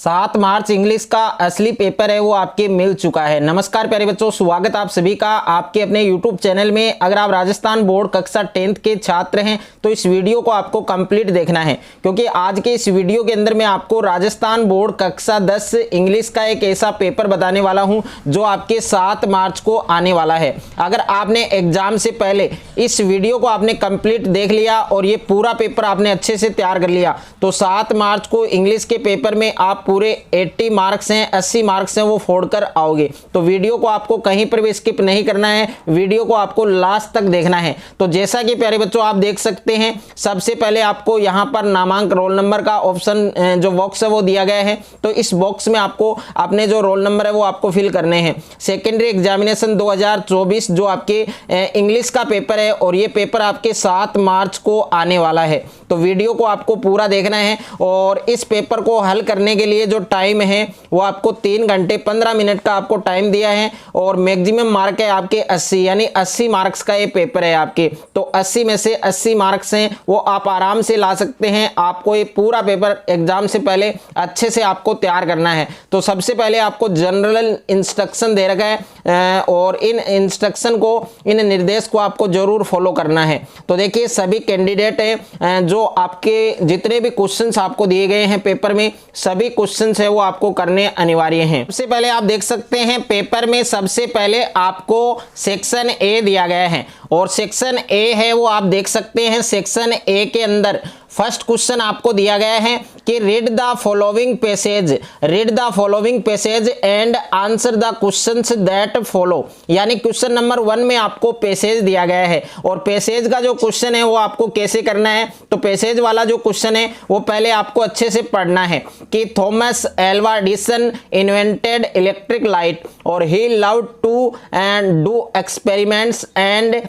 7 मार्च English का असली paper है वो आपके मिल चुका है। नमस्कार प्यारे बच्चों, स्वागत आप सभी का आपके अपने YouTube चैनल में। अगर आप राजस्थान बोर्ड कक्षा 10th के छात्र हैं तो इस वीडियो को आपको कंप्लीट देखना है, क्योंकि आज के इस वीडियो के अंदर मैं आपको राजस्थान बोर्ड कक्षा 10 इंग्लिश का एक ऐसा पेपर बताने वाला हूं जो आपके 7 मार्च को आने वाला है। अगर आपने एग्जाम से पहले इस वीडियो को आपने कंप्लीट देख लिया और ये पूरा पेपर आपने अच्छे से तैयार कर लिया तो 7 मार्च को इंग्लिश के पेपर में आप पूरे 80 मार्क्स हैं, 80 मार्क्स हैं वो फोड़कर आओगे। तो वीडियो को आपको कहीं पर भी स्किप नहीं करना है, वीडियो को आपको लास्ट तक देखना है। तो जैसा कि प्यारे बच्चों आप देख सकते हैं, सबसे पहले आपको यहां पर नामांक रोल नंबर का ऑप्शन जो बॉक्स है वो दिया गया है। तो इस बॉक्स में आपको अपने जो रोल नंबर है वो आपको फिल करने हैं। सेकेंडरी एग्जामिनेशन 2024 जो आपके इंग्लिश का पेपर है और ये पेपर आपके 7 मार्च को आने वाला है। तो वीडियो को आपको पूरा देखना है और इस पेपर को हल करने के लिए जो टाइम है वो आपको 3 घंटे 15 मिनट का आपको टाइम दिया है और मैक्सिमम मार्क है आपके 80, यानी 80 मार्क्स का ये पेपर है आपके। तो 80 में से 80 मार्क्स हैं वो आप आराम से ला सकते हैं। आपको ये पूरा पेपर एग्जाम से पहले अच्छे से आपको तैयार करना है। तो सबसे पहले आपको जनरल इंस्ट्रक्शन दे रखा है और इन इंस्ट्रक्शन को, इन निर्देश को आपको जरूर फॉलो करना है। तो देखिए सभी कैंडिडेट हैं जो आपके जितने भी क्वेश्चंस आपको दिए गए हैं पेपर में, सभी क्वेश्चंस है वो आपको करने अनिवार्य हैं। सबसे पहले आप देख सकते हैं पेपर में सबसे पहले आपको सेक्शन ए दिया गया है और सेक्शन ए है वो आप देख सकते हैं। सेक्शन ए के अंदर फर्स्ट क्वेश्चन आपको दिया गया है कि read the following passage, read the following passage and answer the questions that follow. यानी क्वेश्चन नंबर 1 में आपको पैसेज दिया गया है और पैसेज का जो क्वेश्चन है वो आपको कैसे करना है। तो पैसेज वाला जो क्वेश्चन है वो पहले आपको अच्छे से पढ़ना है कि Thomas Alva Edison invented electric light और he loved to do experiments and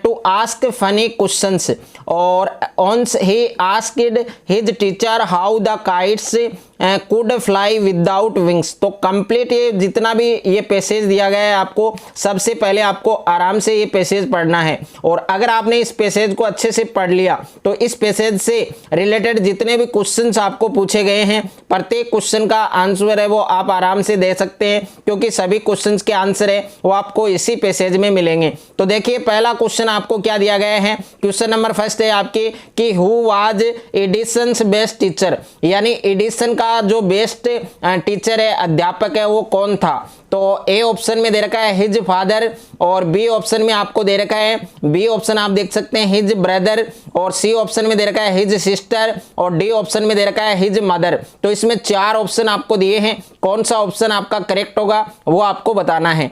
to ask funny questions or once he asked his teacher how the kites could fly without wings। तो कंप्लीट ये जितना भी ये पैसेज दिया गया है आपको सबसे पहले आपको आराम से ये पैसेज पढ़ना है और अगर आपने इस पैसेज को अच्छे से पढ़ लिया तो इस पैसेज से रिलेटेड जितने भी क्वेश्चंस आपको पूछे गए हैं प्रत्येक क्वेश्चन का आंसर है वो आप आराम से दे सकते हैं, क्योंकि सभी क्वेश्चंस के आंसर है वो आपको इसी पैसेज में मिलेंगे। तो देखिए पहला क्वेश्चन आपको क्या दिया गया है। क्वेश्चन नंबर फर्स्ट है आपके कि who was Edison's best teacher, यानी एडिसन का जो बेस्ट टीचर है, अध्यापक है, वो कौन था। तो ए ऑप्शन में दे रखा है हिज फादर और बी ऑप्शन में आपको दे रखा है, बी ऑप्शन आप देख सकते हैं हिज ब्रदर और सी ऑप्शन में दे रखा है हिज सिस्टर और डी ऑप्शन में दे रखा है हिज मदर। तो इसमें 4 ऑप्शन आपको दिए हैं, कौन सा ऑप्शन आपका करेक्ट होगा वो आपको बताना है।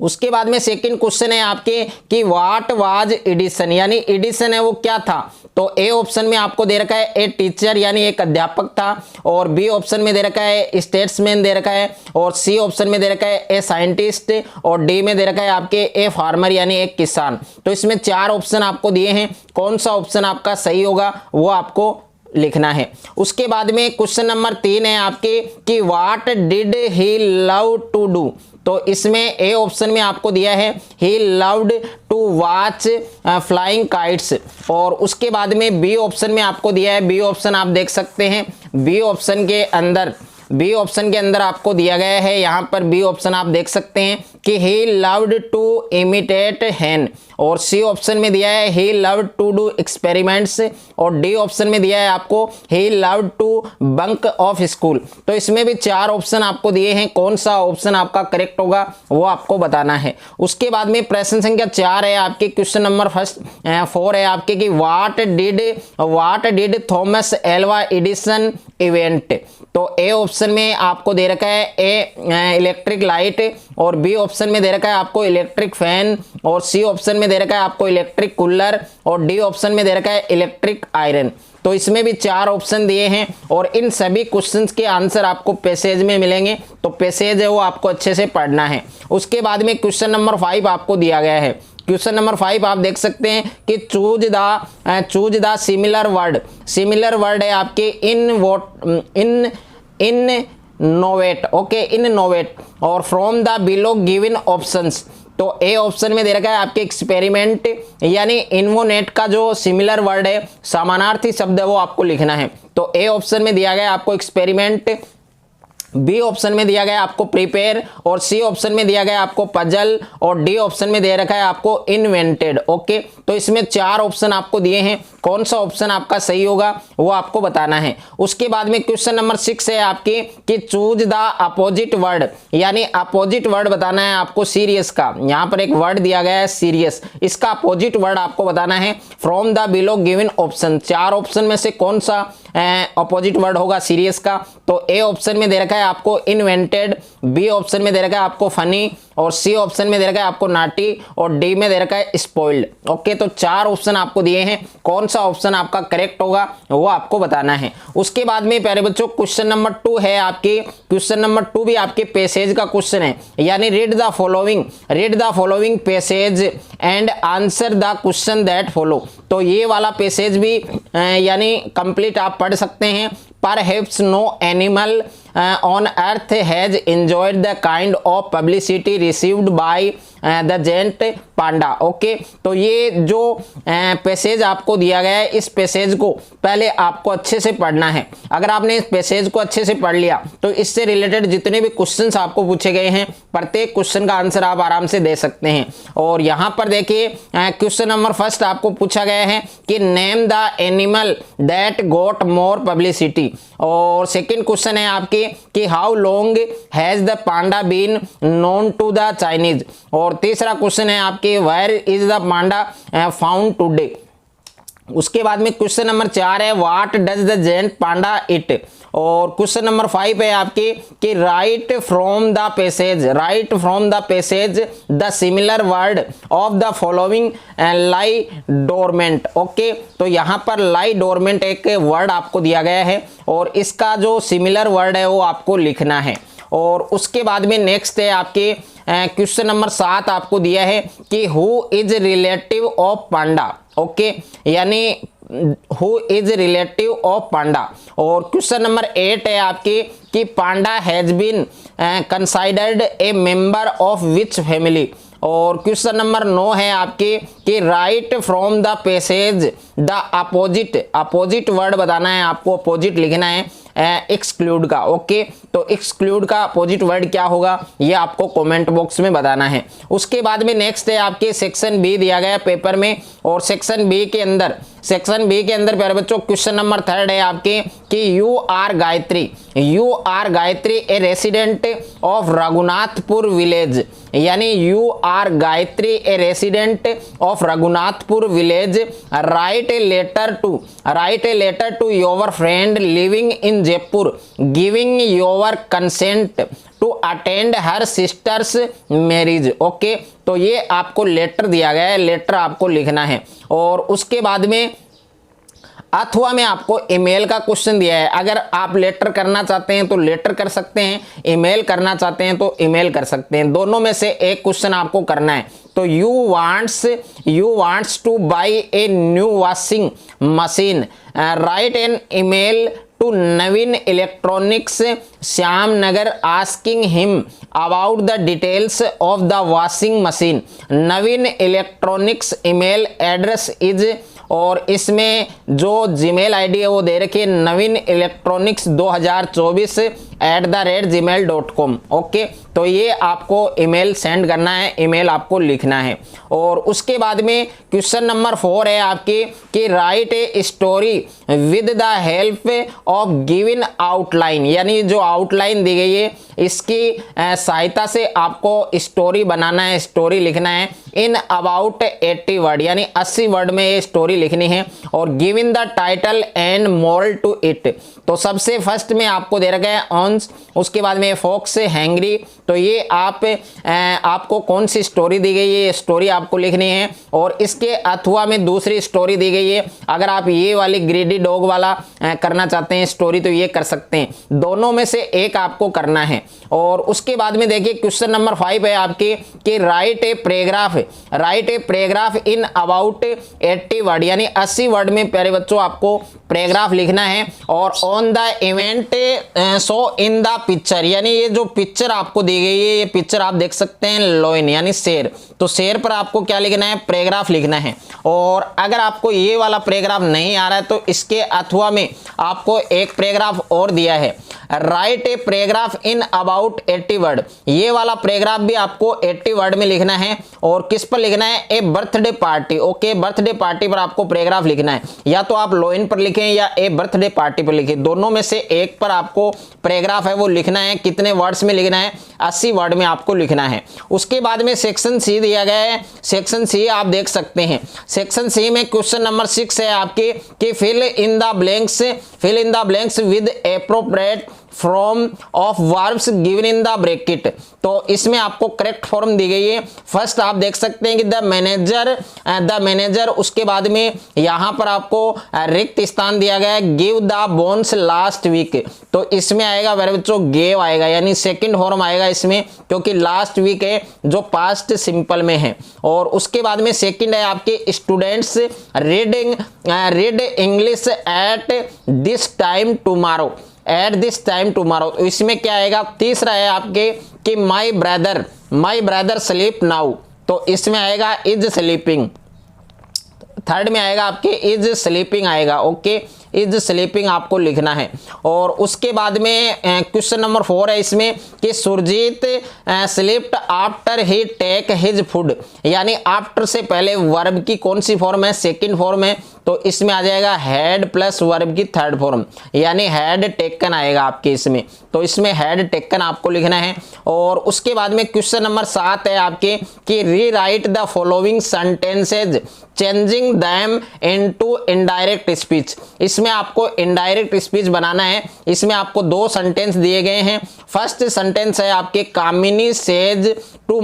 उसके बाद में सेकंड क्वेश्चन है आपके कि व्हाट वाज एडिसन, यानी एडिसन है वो क्या था। तो ए ऑप्शन में आपको दे रखा है ए टीचर यानी एक अध्यापक था और बी ऑप्शन में दे रखा है स्टेट्समैन दे रखा है और सी ऑप्शन में दे रखा है ए साइंटिस्ट और डी में दे रखा है आपके ए फार्मर यानी एक किसान। तो इसमें 4 ऑप्शन आपको दिए हैं, कौन सा ऑप्शन आपका सही होगा वो आपको लिखना है। उसके बाद में क्वेश्चन नंबर 3 है आपके कि what did he love to do. तो इसमें ए ऑप्शन में आपको दिया है he loved to watch flying kites और उसके बाद में बी ऑप्शन में आपको दिया है, बी ऑप्शन आप देख सकते हैं, बी ऑप्शन के अंदर आपको दिया गया है, यहाँ पर बी ऑप्शन आप देख सकते हैं कि he loved to imitate hen और सी ऑप्शन में दिया है he loved to do experiments और डी ऑप्शन में दिया है आपको he loved to bunk off school. तो इसमें भी 4 ऑप्शन आपको दिए हैं, कौन सा ऑप्शन आपका करेक्ट होगा वो आपको बताना है। उसके बाद में प्रश्न संख्या 4 है आपके, क्वेश्चन नंबर 4 है आपके कि what did Thomas Alva Edison invent. तो ए ऑप्शन में आपको दे रखा है ए इलेक्ट्रिक लाइट और बी ऑप्शन में दे रखा है आपको इलेक्ट्रिक फैन और सी ऑप्शन में दे रखा है आपको इलेक्ट्रिक कूलर और डी ऑप्शन में दे रखा है इलेक्ट्रिक आयरन। तो इसमें भी 4 ऑप्शन दिए हैं और इन सभी क्वेश्चंस के आंसर आपको पैसेज में मिलेंगे। तो पैसेज है वो आपको अच्छे से पढ़ना है। उसके बाद में क्वेश्चन नंबर 5 आपको दिया गया है। क्वेश्चन नंबर 5 आप देख सकते हैं कि choose the similar word. Similar word है आपके इनोवेट, ओके, इनोवेट और from the below given options. तो ए ऑप्शन में दे रखा है आपके एक्सपेरिमेंट यानी इन्वोनेट का जो सिमिलर वर्ड है, समानार्थी शब्द है वो आपको लिखना है। तो ए ऑप्शन में दिया गया आपको एक्सपेरिमेंट, बी ऑप्शन में दिया गया आपको प्रिपेयर, और सी ऑप्शन में दिया गया आपको पजल, और डी ऑप्शन में दे रखा है आपको इन्वेंटेड। ओके, तो इसमें 4 ऑप्शन आपको दिए हैं, कौन सा ऑप्शन आपका सही होगा वो आपको बताना है। उसके बाद में क्वेश्चन नंबर 6 है आपके कि चूज द अपोजिट वर्ड, यानी अपोजिट वर्ड बताना है आपको सीरियस का। यहां पर एक वर्ड दिया गया है सीरियस, इसका अपोजिट वर्ड आपको बताना है from the below given option. 4 option में से कौन सा अपोजिट वर्ड होगा सीरियस का? तो ए ऑप्शन में दे रखा है आपको इन्वेंटेड, बी ऑप्शन में दे रखा है आपको फनी, और सी ऑप्शन में दे रखा है आपको नाटी, और डी में दे रखा है स्पॉइल्ड। ओके, तो 4 ऑप्शन आपको दिए हैं, कौन सा ऑप्शन आपका करेक्ट होगा वो आपको बताना है। उसके बाद में प्यारे बच्चों क्वेश्चन नंबर 2 है आपके, क्वेश्चन नंबर 2 भी आपके पैसेज का क्वेश्चन है, यानी read the following passage and answer the question that follow. तो ये वाला पैसेज भी यानी कंप्लीट आप पढ़ सकते हैं। Perhaps no animal on earth has enjoyed the kind of publicity received by the giant panda। Okay, तो ये जो पैसेज आपको दिया गया है, इस पैसेज को पहले आपको अच्छे से पढ़ना है। अगर आपने इस पैसेज को अच्छे से पढ़ लिया तो इससे रिलेटेड जितने भी क्वेश्चंस आपको पूछे गए हैं, प्रत्येक क्वेश्चन का आंसर आप आराम से दे सकते हैं। और यहाँ पर देखिए क्वेश्चन नंबर 1 आपको पूछा गया है कि name the animal that got more publicity, और सेकंड क्वेश्चन है आपके कि how long has the panda been known to the Chinese, और तीसरा क्वेश्चन है आपके where is the panda found today. उसके बाद में क्वेश्चन नंबर 4 है what does the giant panda eat, और क्वेश्चन नंबर 5 है आपके कि write from the passage the similar word of the following lie dormant. Okay, तो यहां पर लाई डोरमेंट एक वर्ड आपको दिया गया है, और इसका जो सिमिलर वर्ड है वो आपको लिखना है। और उसके बाद में नेक्स्ट है आपके क्वेश्चन नंबर 7 आपको दिया है कि who is relative of panda. Okay, यानी who is relative of panda. और क्वेश्चन नंबर 8 है आपके कि panda has been considered a member of which family, और क्वेश्चन नंबर 9 है आपके कि write from the passage the opposite word बताना है आपको, अपोजिट लिखना है एक्सक्लूड का। ओके, तो एक्सक्लूड का अपोजिट वर्ड क्या होगा ये आपको कमेंट बॉक्स में बताना है। उसके बाद में नेक्स्ट है आपके सेक्शन बी दिया गया पेपर में, और सेक्शन बी के अंदर प्यारे बच्चों क्वेश्चन नंबर 3 है आपके कि you are Gayatri a resident of Raghunathpur village, यानी you are Gayatri a resident of Raghunathpur village, write a letter to your friend living in Jaipur giving your consent to attend her sister's marriage. Okay, तो ये आपको letter दिया गया है, लेटर आपको लिखना है। और उसके बाद में अथवा में आपको ईमेल का क्वेश्चन दिया है। अगर आप लेटर करना चाहते हैं तो लेटर कर सकते हैं, ईमेल करना चाहते हैं तो ईमेल कर सकते हैं, दोनों में से एक क्वेश्चन आपको करना है। तो you wants to buy a new washing machine, write an email to Naveen electronics Shyamnagar asking him about the details of the washing machine. Naveen electronics email address is, और इसमें जो जीमेल आईडी है वो दे रखी है नवीन इलेक्ट्रॉनिक्स 2024@gmail.com। ओके, तो ये आपको ईमेल सेंड करना है, ईमेल आपको लिखना है। और उसके बाद में क्वेश्चन नंबर 4 है आपके कि right a story with the help of given outline, यानी जो आउटलाइन दी गई है इसकी सहायता से आपको स्टोरी बनाना है, स्टोरी लिखना है इन अबाउट 80 वर्ड, यानी 80 वर्ड में ये स्टोरी लिखनी है। और given the title and moral to it, तो सबसे फर्स्ट में आपको दे रखा है ऑन्स, उसके बाद में फॉक्स हैंग्री। तो ये आपको कौन सी स्टोरी दी गई है, ये स्टोरी आपको लिखनी है। और इसके अथवा में दूसरी स्टोरी दी गई है, अगर आप ये वाली ग्रीडी डॉग वाला करना चाहते हैं स्टोरी तो ये कर सकते हैं, दोनों में से एक आपको करना है। और उसके बाद में देखिए क्वेश्चन नंबर 5 है आपके कि right a paragraph in about 80 word, यानी 80 वर्ड में प्यारे बच्चों आपको पैराग्राफ लिखना है। और on the event so in the picture, यानी ये जो पिक्चर आपको दी गई है, ये पिक्चर आप देख सकते हैं लोइन यानी शेर, तो शेर पर आपको क्या लिखना है, पैराग्राफ लिखना है। और अगर आपको ये वाला पैराग्राफ नहीं आ रहा है तो इसके अथवा में आपको एक पैराग्राफ और दिया है, right a paragraph in about 80 word. ये वाला पैराग्राफ भी आपको 80 वर्ड में लिखना है। और किस पर लिखना है? A birthday party. Okay, birthday party पर आपको पैराग्राफ लिखना है। या तो आप लोइन पर लिखें या ए बर्थडे पार्टी पर लिखें, दोनों में से एक पर आपको पैराग्राफ है वो लिखना है। कितने वर्ड्स में लिखना है? 80 वर्ड में आपको लिखना है। उसके बाद में सेक्शन सी दिया गया है। सेक्शन सी आप देख सकते हैं। सेक्शन सी में क्वेश्चन नंबर 6 है आपके कि fill in the blanks with appropriate form of verbs given in the bracket. तो इसमें आपको करेक्ट फॉर्म दी गई है। फर्स्ट आप देख सकते हैं कि द मैनेजर, उसके बाद में यहां पर आपको रिक्त स्थान दिया गया है, give the bones last week. तो इसमें आएगा वर्ब जो गेव आएगा, यानी सेकंड फॉर्म आएगा इसमें, क्योंकि लास्ट वीक है जो पास्ट सिंपल में है। और उसके बाद में सेकंड है आपके students read English at this time tomorrow. तो इसमें क्या आएगा? तीसरा है आपके कि माई ब्रदर स्लीप नाउ। तो इसमें आएगा इज स्लीपिंग। थर्ड में आएगा आपके इज स्लीपिंग आएगा। ओके, इज स्लीपिंग आपको लिखना है। और उसके बाद में क्वेश्चन नंबर 4 है इसमें कि Surjit slipped after he take his food. यानी आफ्टर से पहले वर्ब की कौन सी फॉर्म है? सेकंड फॉर्म है। तो इसमें आ जाएगा हैड प्लस वर्ब की थर्ड फॉर्म, यानी हैड टेकन आएगा आपके इसमें। तो इसमें हैड टेकन आपको लिखना है। और उसके बाद में क्वेश्चन नंबर 7 है आपके कि rewrite the following sentences changing them into indirect speech. इसमें आपको इनडायरेक्ट स्पीच बनाना है। इसमें आपको 2 सेंटेंस दिए गए हैं। फर्स्ट सेंटेंस है आपके Kamini says to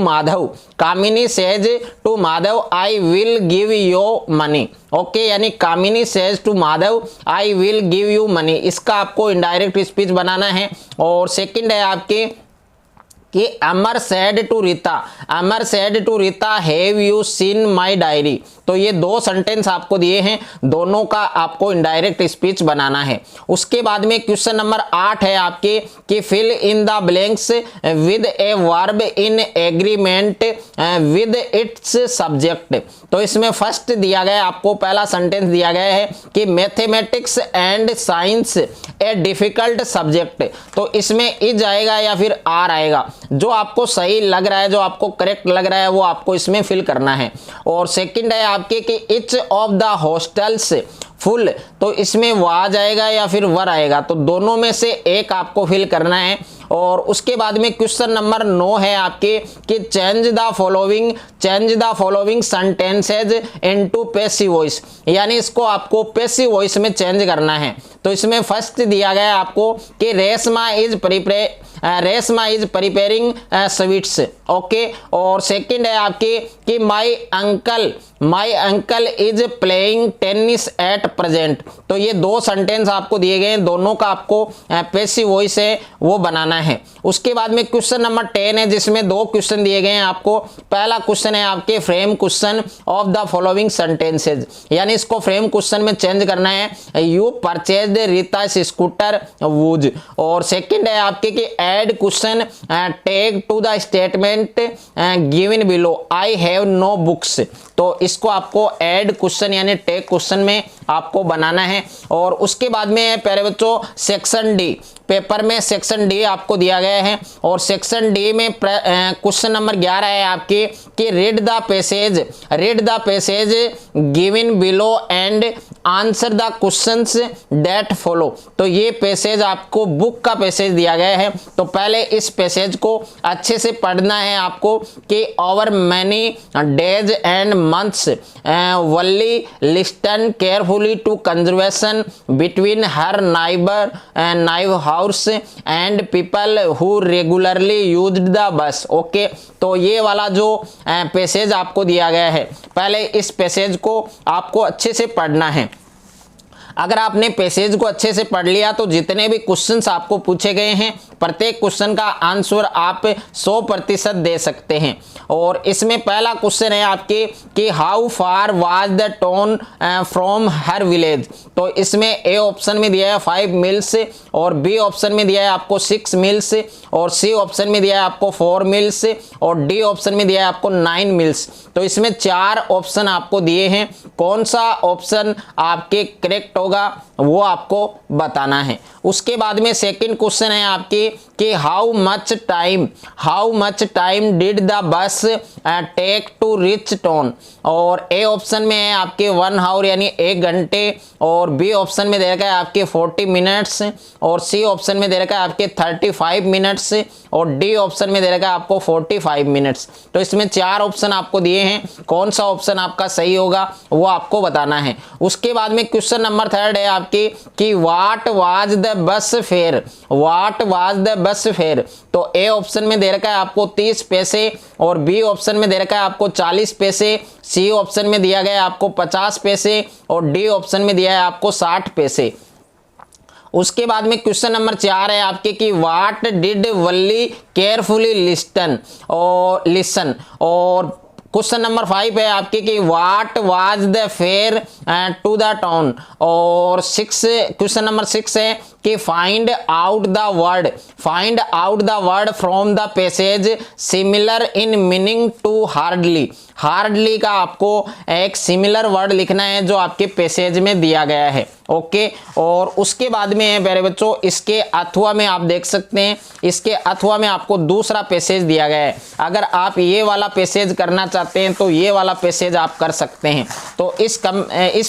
Madhav I will give you money. Okay, यानी Kamini says to Madhav I will give you money, इसका आपको इनडायरेक्ट स्पीच बनाना है। और सेकंड है आपके कि Amar said to Rita have you seen my diary. तो ये 2 सेंटेंस आपको दिए हैं, दोनों का आपको इनडायरेक्ट स्पीच बनाना है। उसके बाद में क्वेश्चन नंबर 8 है आपके कि fill in the blanks with a verb in agreement with its subject. तो इसमें फर्स्ट दिया गया आपको पहला सेंटेंस दिया गया है कि mathematics and science a difficult subject. तो इसमें इज आएगा या फिर आर आएगा, जो आपको सही लग रहा है, जो आपको करेक्ट लग रहा है वो आपको इसमें फिल करना है। और सेकंड है आपके कि each of the hostels full. तो इसमें वो आ जाएगा या फिर वर आएगा, तो दोनों में से एक आपको फिल करना है। और उसके बाद में क्वेश्चन नंबर 9 है आपके कि change the following sentences into passive voice, यानी इसको आपको पैसिव वॉइस में चेंज करना है। तो इसमें फर्स्ट दिया गया है आपको कि Reshma is preparing sweets. Okay, और सेकंड है आपके कि my uncle is playing tennis at present. तो ये 2 सेंटेंस आपको दिए गए हैं, दोनों का आपको पैसिव वॉइस है वो बनाना है। उसके बाद में क्वेश्चन नंबर 10 है जिसमें 2 क्वेश्चन दिए गए हैं आपको। पहला क्वेश्चन है आपके frame question of the following sentences, यानी इसको फ्रेम क्वेश्चन में चेंज करना है। You purchased Rita scooter whose. और सेकंड है आपके कि add question tag to the statement given below I have no books. तो इसको आपको ऐड क्वेश्चन यानी टेक क्वेश्चन में आपको बनाना है। और उसके बाद में प्यारे बच्चों सेक्शन डी, पेपर में सेक्शन डी आपको दिया गया है। और सेक्शन डी में क्वेश्चन नंबर 11 है आपके कि read the passage given below and answer the questions that follow. तो ये पैसेज आपको बुक का पैसेज दिया गया है, तो पहले इस पैसेज को अच्छे से पढ़ना है आपको कि over many days and months Valli listened carefully to conversation between her neighbour house and people who regularly used the bus. Okay, तो ये वाला जो पैसेज आपको दिया गया है, पहले इस पैसेज को आपको अच्छे से पढ़ना है। अगर आपने पैसेज को अच्छे से पढ़ लिया तो जितने भी क्वेश्चंस आपको पूछे गए हैं प्रत्येक क्वेश्चन का आंसर आप 100% दे सकते हैं। और इसमें पहला क्वेश्चन है आपके कि how far was the town from her village. तो इसमें ए ऑप्शन में दिया है 5 मील्स, और बी ऑप्शन में दिया है आपको 6 मील्स, और सी ऑप्शन में दिया है आपको 4 मील्स, और डी ऑप्शन में दिया है आपको 9 मील्स। तो इसमें 4 ऑप्शन आपको दिए हैं, कौन सा ऑप्शन आपके करेक्ट होगा वो आपको बताना है। उसके बाद में सेकंड क्वेश्चन है आपके कि how much time did the bus take to reach town. और ए ऑप्शन में है आपके 1 आवर यानी 1 घंटे, और बी ऑप्शन में दे रखा है आपके 40 मिनट्स, और सी ऑप्शन में दे रखा है आपके 35 मिनट्स, और डी ऑप्शन में दे रखा है आपको 45 मिनट्स। तो इसमें 4 ऑप्शन आपको दिए हैं, कौन सा ऑप्शन आपका सही होगा वो आपको बताना है। उसके बाद में क्वेश्चन नंबर 3 है आपकी कि what was the bus fair. तो ए ऑप्शन में दे रखा है आपको 30 पैसे, और बी ऑप्शन में दे रखा है आपको 40 पैसे, सी ऑप्शन में दिया गया है आपको 50 पैसे, और डी ऑप्शन में दिया है आपको 60 पैसे। उसके बाद में क्वेश्चन नंबर 4 है आपके कि what did Valli carefully listen. और क्वेश्चन नंबर 5 है आपके कि what was the fare to the town. और क्वेश्चन नंबर 6 है कि find out the word from the passage similar in meaning to hardly का आपको एक सिमिलर वर्ड लिखना है जो आपके पैसेज में दिया गया है। ओके, और उसके बाद में है प्यारे बच्चों, इसके अथवा में आप देख सकते हैं, इसके अथवा में आपको दूसरा पैसेज दिया गया है। अगर आप ये वाला पैसेज करना चाहते हैं तो ये वाला पैसेज आप कर सकते हैं। तो इस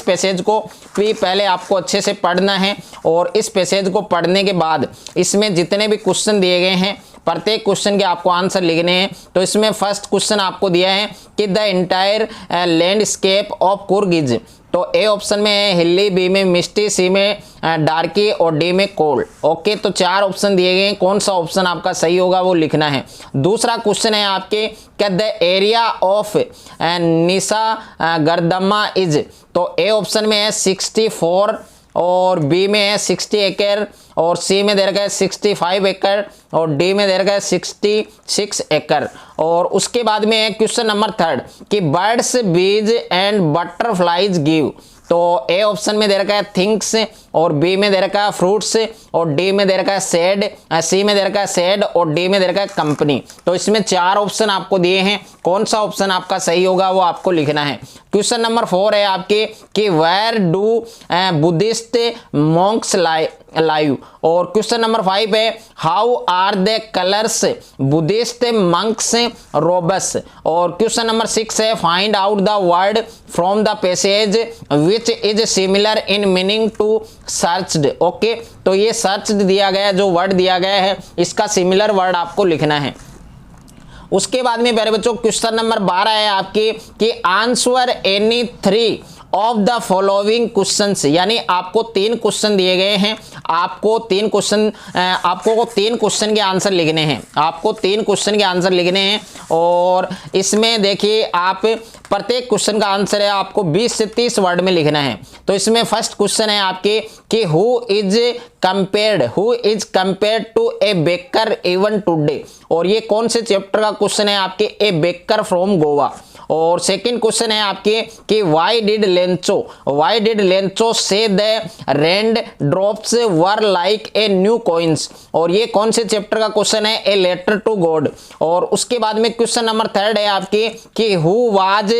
पैसेज को भी पहले आपको अच्छे से पढ़ना है, और इस पैसेज को पढ़ने के बाद इसमें जितने भी क्वेश्चन दिए गए हैं प्रत्येक क्वेश्चन के आपको आंसर लिखने हैं। तो इसमें फर्स्ट क्वेश्चन आपको दिया है कि the entire landscape of Coorg is. तो ए ऑप्शन में है हिली, बी में मिस्टी, सी में डार्की, और डी में कोल्ड। ओके, तो 4 ऑप्शन दिए गए हैं, कौन सा ऑप्शन आपका सही होगा वो लिखना है। दूसरा क्वेश्चन है आपके कि द एरिया ऑफ निशा गर्दमा इज। तो ए ऑप्शन में है 64, और बी में है 60 एकड़, और सी में दे रखा है 65 एकड़, और डी में दे रखा है 66 एकड़। और उसके बाद में है क्वेश्चन नंबर 3 कि बर्ड्स बीज एंड बटरफ्लाइज गिव। तो ए ऑप्शन में दे रखा है थिंग्स, और बी में दे रखा है फ्रूट्स, और डी में दे रखा है सेड, सी में दे रखा है सेड, और डी में दे रखा है कंपनी। तो इसमें 4 ऑप्शन आपको दिए हैं, कौन सा ऑप्शन आपका सही होगा वो आपको लिखना है। क्वेश्चन नंबर 4 है आपके कि where do Buddhist monks live. और क्वेश्चन नंबर 5 है how are the colours Buddhist monks robes. और क्वेश्चन नंबर 6 है find out the word from the passage which is similar in meaning to searched. Okay, तो ये searched दिया गया, जो word दिया गया है इसका सिमिलर वर्ड आपको लिखना है। उसके बाद में प्यारे बच्चों क्वेश्चन नंबर 12 है आपके कि answer any 3 of the following questions. यानी आपको 3 क्वेश्चन दिए गए हैं, आपको 3 क्वेश्चन के आंसर लिखने हैं, आपको 3 क्वेश्चन के आंसर लिखने हैं। और इसमें देखिए आप प्रत्येक क्वेश्चन का आंसर है आपको 20 से 30 वर्ड में लिखना है। तो इसमें फर्स्ट क्वेश्चन है आपके कि who is compared to a baker even today. और ये कौन से चैप्टर का क्वेश्चन है आपके, ए बेकर फ्रॉम गोवा। और सेकंड क्वेश्चन है आपके कि व्हाई डिड लेंचो से the rain drops were like a new coins. और ये कौन से चैप्टर का क्वेश्चन है, ए लेटर टू गॉड। और उसके बाद में क्वेश्चन नंबर 3 है आपके कि who was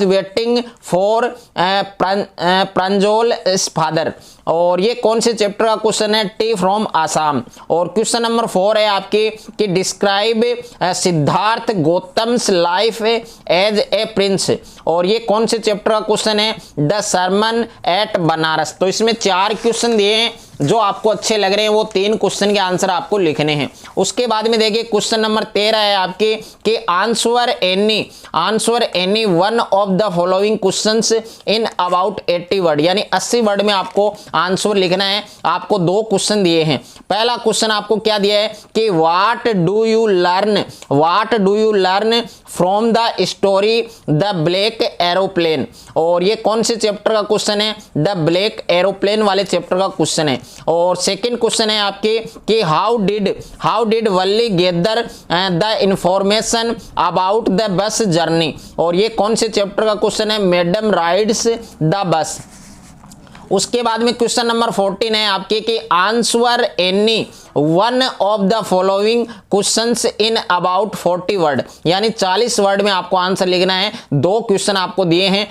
waiting for Pranjol father. और ये कौन से चैप्टर का क्वेश्चन है, टी फ्रॉम आसाम। और क्वेश्चन नंबर 4 है आपके कि describe Siddhartha Gautam's life as a prince. और ये कौन से चैप्टर का क्वेश्चन है, द सर्मन एट बनारस। तो इसमें 4 क्वेश्चन दिए हैं, जो आपको अच्छे लग रहे हैं वो 3 क्वेश्चन के आंसर आपको लिखने हैं। उसके बाद में देखिए क्वेश्चन नंबर 13 है आपके कि answer any one of the following questions in about 80 word. यानी 80 वर्ड में आपको आंसर लिखना है। आपको 2 क्वेश्चन दिए हैं। पहला क्वेश्चन आपको क्या दिया है कि what do you learn from the story the black aeroplane. और ये कौन से चैप्टर का क्वेश्चन है, द ब्लैक एरोप्लेन वाले चैप्टर का क्वेश्चन है। और सेकंड क्वेश्चन है आपके कि how did Valli gather the information about the bus journey. और ये कौन से चैप्टर का क्वेश्चन है, मैडम राइड्स द बस। उसके बाद में क्वेश्चन नंबर 14 है आपके कि answer any one of the following questions in about 40 word, यानी 40 वर्ड में आपको आंसर लिखना है। 2 क्वेश्चन आपको दिए हैं,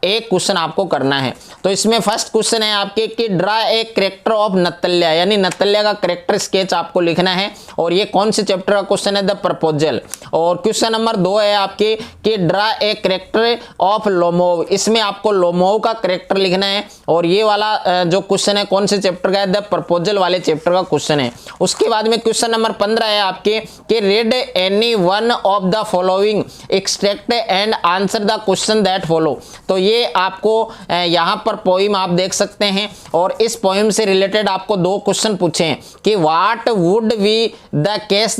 एक क्वेश्चन आपको करना है। तो इसमें फर्स्ट क्वेश्चन है आपके कि ड्रा ए कैरेक्टर ऑफ नतल्या, यानी नतल्या का कैरेक्टर स्केच आपको लिखना है, और ये कौन से चैप्टर का क्वेश्चन है? The proposal. और क्वेश्चन नंबर 2 है आपके कि draw a character of Lomov, इसमें आपको लोमोव का कैरेक्टर लिखना है, और ये वाला जो क्वेश्चन है कौन से चैप्टर का है? द प्रपोजल वाले चैप्टर का क्वेश्चन है। उसके बाद में क्वेश्चन नंबर 15 है आपके कि read any one of the following extract and answer the question that follow. तो ये आपको यहाँ पर पोइम आप देख सकते हैं, और इस पोइम से रिलेटेड आपको 2 क्वेश्चन पूछे हैं कि what would be the case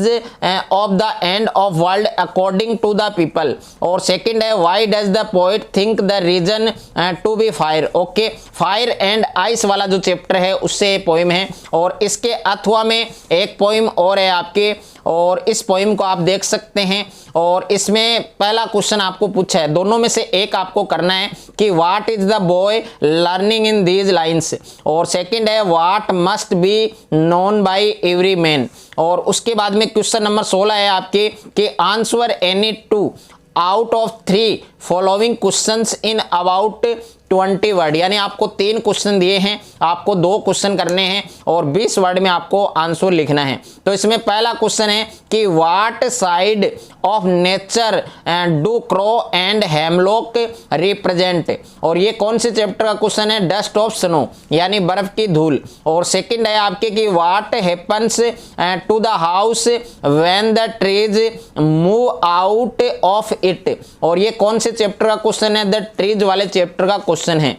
of the end of world according to the people, और सेकंड है why does the poet think the reason to be fire. Okay, fire and ice वाला जो chapter है उससे poem है। और इसके अथवा में एक पोइम और है आपके, और इस पोइम को आप देख सकते हैं, और इसमें पहला क्वेश्चन आपको पूछा है, दोनों में से एक आपको करना है कि what is the boy learning in these lines, और सेकंड है what must be known by every man. और उसके बाद में क्वेश्चन नंबर 16 है आपके कि answer any 2 out of 3 following questions in about 20 word, यानी आपको 3 क्वेश्चन दिए हैं, आपको 2 क्वेश्चन करने हैं, और 20 वर्ड में आपको आंसर लिखना है। तो इसमें पहला क्वेश्चन है कि what side of nature do crow and hemlock represent, और ये कौन से चैप्टर का क्वेश्चन है? डस्ट ऑफ स्नो, यानी बर्फ की धूल। और सेकंड है आपके कि what happens to the house when the trees move out of it, और ये कौन से चैप्टर का क्वेश्चन है? द ट्रीज वाले चैप्टर का क्वेश्चन है।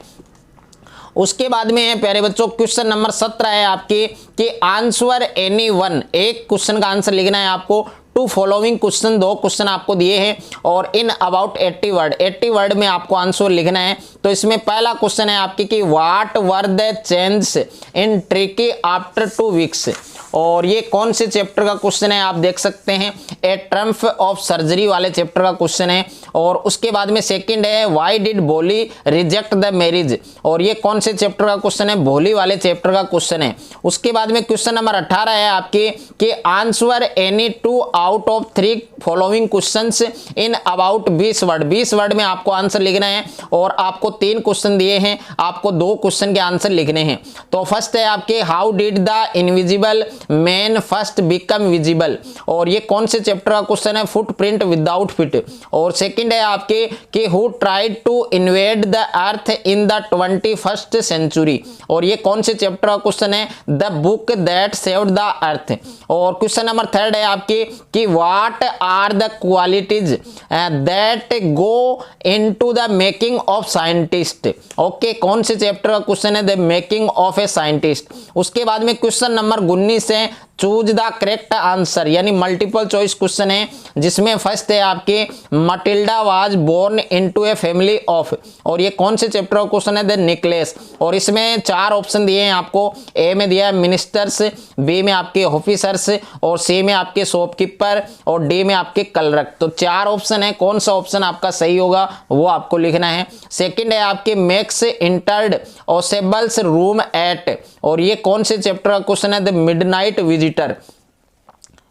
उसके बाद में है प्यारे बच्चों क्वेश्चन नंबर 17 है आपके कि आंसर एनी वन, एक क्वेश्चन का आंसर लिखना है आपको। 2 फॉलोइंग क्वेश्चन, 2 क्वेश्चन आपको दिए हैं, और इन अबाउट 80 वर्ड, 80 वर्ड में आपको आंसर लिखना है। तो इसमें पहला क्वेश्चन है आपके कि what were the change in tricky after 2 weeks, और ये कौन से चैप्टर का क्वेश्चन है? आप देख सकते हैं ए ट्रम्फ ऑफ सर्जरी वाले चैप्टर का क्वेश्चन है। और उसके बाद में सेकंड है व्हाई डिड भोली रिजेक्ट द मैरिज, और ये कौन से चैप्टर का क्वेश्चन है? भोली वाले चैप्टर का क्वेश्चन है। उसके बाद में क्वेश्चन नंबर 18 है आपके कि answer any 2 out of 3 following questions in about 20 word, 20 word में आपको आंसर लिखना है, और आपको 3 क्वेश्चन दिए हैं, आपको 2 क्वेश्चन के आंसर लिखने हैं। तो फर्स्ट है आपके how did the invisible man first become visible, और ये कौन से चैप्टर का क्वेश्चन है? Footprint without feet. और सेकंड है आपके कि who tried to invade the earth in the 21st century, और ये कौन से चैप्टर का क्वेश्चन है? The book that saved the earth. और क्वेश्चन नंबर 3 है आपके कि what are the qualities that go into the making of scientist. Okay, कौन से चैप्टर का क्वेश्चन है? The making of a scientist. उसके बाद में क्वेश्चन नंबर 19 है चूज द करेक्ट आंसर, यानी मल्टीपल चॉइस क्वेश्चन है, जिसमें फर्स्ट है आपके Matilda was born into a family of, और ये कौन से चैप्टर का क्वेश्चन है? The necklace. और इसमें 4 ऑप्शन दिए हैं आपको, ए में दिया है मिनिस्टर्स, बी में आपके ऑफिसर्स, और सी में आपके शॉपकीपर, और डी में आपके क्लर्क। तो 4 ऑप्शन है, कौन सा ऑप्शन आपका सही होगा वो आपको लिखना है। सेकंड है आपके मेक्स इंटर्ड ओसेबल्स रूम एट, और ये कौन से चैप्टर का क्वेश्चन है? The midnight visitor.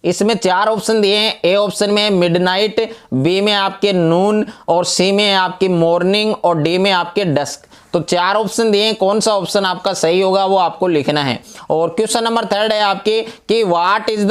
इसमें 4 ऑप्शन दिए हैं, ए ऑप्शन में मिडनाइट, बी में आपके नून, और सी में आपकी मॉर्निंग, और डी में आपके डस्क। तो 4 ऑप्शन दिए हैं, कौन सा ऑप्शन आपका सही होगा वो आपको लिखना है। और क्वेश्चन नंबर 3 है आपके कि what is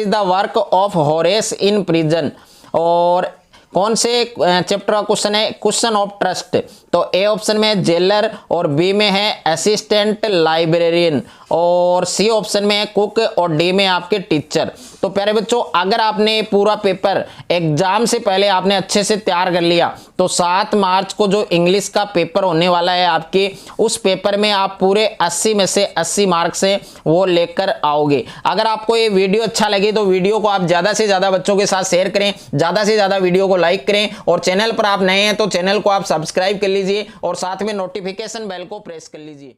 the work of Horace in prison, और कौन से चैप्टर का क्वेश्चन है? Question of trust. तो ए ऑप्शन में जेलर, और बी में है असिस्टेंट लाइब्रेरियन, और सी ऑप्शन में है कुक, और डी में आपके टीचर। तो प्यारे बच्चों, अगर आपने पूरा पेपर एग्जाम से पहले आपने अच्छे से तैयार कर लिया, तो 7 मार्च को जो इंग्लिश का पेपर होने वाला है आपके, उस पेपर में आप पूरे 80 में से 80 मार्क्स से वो लेकर आओगे। अगर आपको ये वीडियो अच्छा लगे तो वीडियो को आप ज़्यादा से ज़्यादा बच्चों के साथ शेयर करें, ज़्यादा से ज़्यादा वीडियो को लाइक करें, और चैनल पर आप नए हैं तो चैनल को आप सब्सक्राइब कर लीजिए, और साथ में नोटिफिकेशन बेल को प्रेस कर लीजिए।